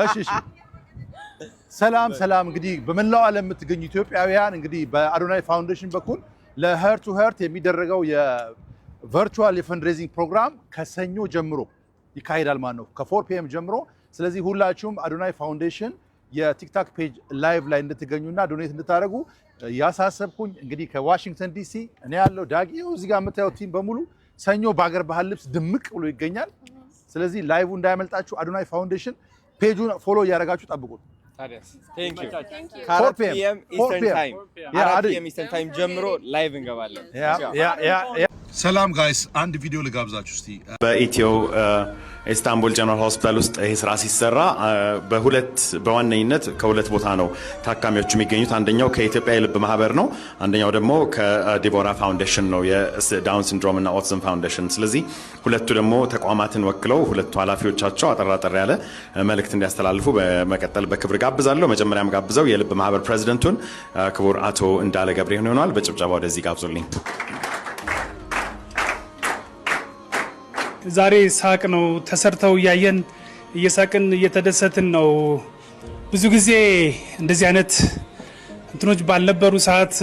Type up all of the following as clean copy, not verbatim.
እሺ ሰላም እንግዲህ በመላው ዓለም የምትገኙ ኢትዮጵያውያን እንግዲህ በአዶናይ ፋውንዴሽን በኩል ለሄርት ቱ ሄርት የሚደረገው የቨርቹዋል የፈንድሬዚንግ ፕሮግራም ከሰኞ ጀምሮ ይካሄዳል ማለት ነው ከ4 PM ጀምሮ። ስለዚህ ሁላችሁም አዶናይ ፋውንዴሽን የቲክቶክ ፔጅ ላይቭ ላይ እንድትገኙና ዶኔት እንድታደርጉ ያሳሰብኩኝ። እንግዲህ ከዋሽንግተን ዲሲ እኔ ያለው ዳጊው እዚህ ጋር የምታዩት ቲም በሙሉ ሰኞ በአገር ባህል ልብስ ድምቅ ብሎ ይገኛል። ስለዚህ ላይቭ እንዳያመልጣችሁ አዶናይ ፋውንዴሽን ፔጁን ፎሎ እያደረጋችሁ ጠብቁት። Thank you. 4 PM Eastern time ጀምሮ ላይቭ እንገባለን። ሰላም ጋይስ አንድ ቪዲዮ ልጋብዛችሁ እስቲ። በኢትዮ ኢስታንቡል ጀነራል ሆስፒታል ውስጥ ይሄ ስራ ሲሰራ በዋነኝነት ከሁለት ቦታ ነው ታካሚዎች የሚገኙት። አንደኛው ከኢትዮጵያ የልብ ማህበር ነው፣ አንደኛው ደግሞ ከዲቦራ ፋውንዴሽን ነው፣ የዳውን ሲንድሮም እና ኦቲዝም ፋውንዴሽን። ስለዚህ ሁለቱ ደግሞ ተቋማትን ወክለው ሁለቱ ኃላፊዎቻቸው አጠራጠር ያለ መልእክት እንዲያስተላልፉ በመቀጠል በክብር ጋብዛለሁ። መጀመሪያም ጋብዘው የልብ ማህበር ፕሬዚደንቱን ክቡር አቶ እንዳለ ገብሬን ይሆናል። በጭብጨባ ወደዚህ ጋብዙልኝ። ዛሬ ሳቅ ነው ተሰርተው እያየን እየሳቅን እየተደሰትን ነው። ብዙ ጊዜ እንደዚህ አይነት እንትኖች ባልነበሩ ሰዓት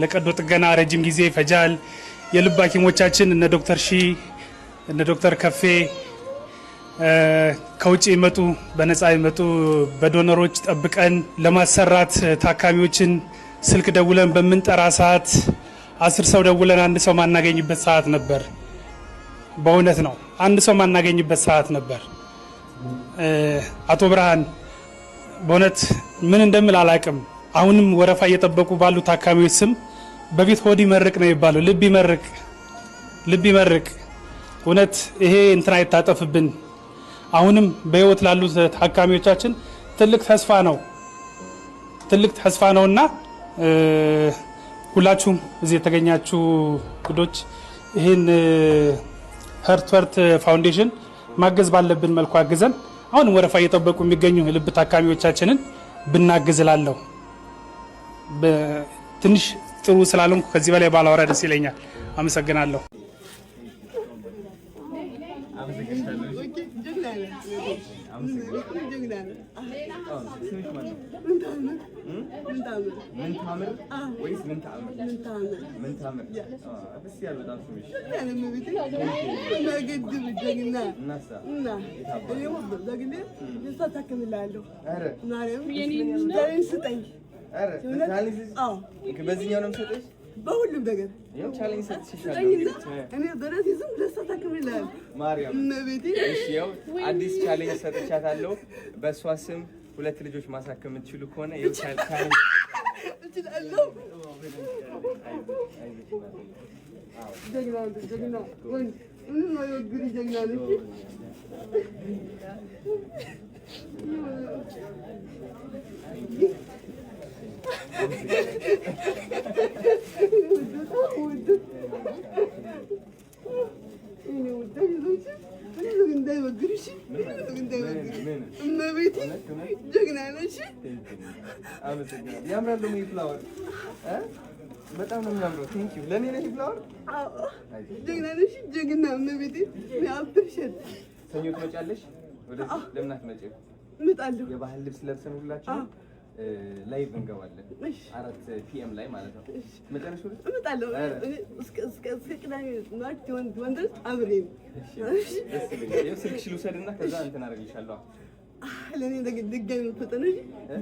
ለቀዶ ጥገና ረጅም ጊዜ ይፈጃል። የልብ ሐኪሞቻችን እነ ዶክተር ሺ እነ ዶክተር ከፌ ከውጭ ይመጡ በነፃ ይመጡ በዶነሮች ጠብቀን ለማሰራት ታካሚዎችን ስልክ ደውለን በምንጠራ ሰዓት 10 ሰው ደውለን አንድ ሰው ማናገኝበት ሰዓት ነበር። በእውነት ነው አንድ ሰው ማናገኝበት ሰዓት ነበር። አቶ ብርሃን በእውነት ምን እንደምል አላቅም። አሁንም ወረፋ እየጠበቁ ባሉ ታካሚዎች ስም በፊት ሆድ ይመርቅ ነው የሚባለው። ልብ ይመርቅ። እውነት ይሄ እንትን አይታጠፍብን። አሁንም በህይወት ላሉ ታካሚዎቻችን ትልቅ ተስፋ ነውና ሁላችሁም እዚህ የተገኛችሁ ግዶች ይህን ሄርት ቱ ሄርት ፋውንዴሽን ማገዝ ባለብን መልኩ አግዘን አሁንም ወረፋ እየጠበቁ የሚገኙ ልብ ታካሚዎቻችንን ብናግዝላለሁ። ትንሽ ጥሩ ስላልሆንኩ ከዚህ በላይ ባላወራ ደስ ይለኛል። አመሰግናለሁ። በሁሉም ነገር ቻሌንጅ ሰጥቻለሁ። እኔ በራሴ ዝም ለሰታከምልሃል ማርያም ነብቴ። እሺ ያው አዲስ ቻሌንጅ ሰጥቻታለሁ። በሷ ስም 2 ልጆች ማሳከም የምትችሉ ከሆነ ያው ቻሌንጅ እችላለሁ። ጀግና ወንድ ምን ነው የግሪ ጀግና ነሽ። በጣም ነው የሚያምረው። ቴንክ ዩ። ለኔ ነው ፍላወር። አዎ ጀግና ነሽ። ጀግና እመቤቴ አፕሪሼት። ሰኞ ትመጫለሽ ወደዚህ? ለምን አትመጪም? እመጣለሁ። የባህል ልብስ ለብሰን ሁላችንም ላይቭ እንገባለን 4 PM ላይ ማለት ነው። መጨረሻ ወደ እመጣለሁ። እስከ ቅዳሜ ማርት ወንደር አብሬ ነው። እሺ ስልክሽ ልውሰድና ከዛ እንትን አደርግልሻለሁ። ለኔ ድጋሚ ፈጠነሽ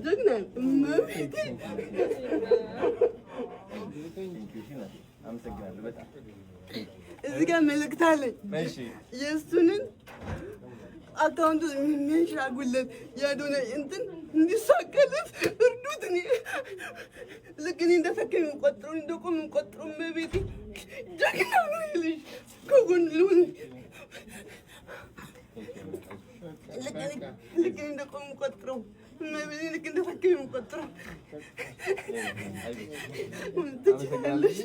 ጀግና እመቤቴ። አመሰግናለሁ በጣም። እዚህ ጋር መልእክት አለኝ። እሺ የእሱንን አካውንቱ የሚያሻጉለት የአዶናይ እንትን እንዲሳካለት እርዱት። ልክ እኔ እንደፈከኝ ቆጥሮ እንደቆም ቆጥሮ መቤቴ ጀግና ነው ይልሽ ከጎን ልሁን። ልክ እኔ እንደቆም ቆጥሮ መቤቴ ልክ እንደፈከኝ ቆጥሮ ትችላለሽ።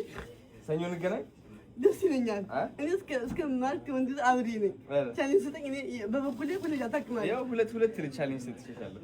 ሰኞ እንገናኝ። ደስ ይለኛል። እኔ እስከ ማርክ ወንድ አብሬ ነኝ። ቻሌንጅ ስጠኝ። እኔ በበኩሌ ሁሌ አታክማለሁ። ያው ሁለት ቻሌንጅ ሰጥቼሻለሁ።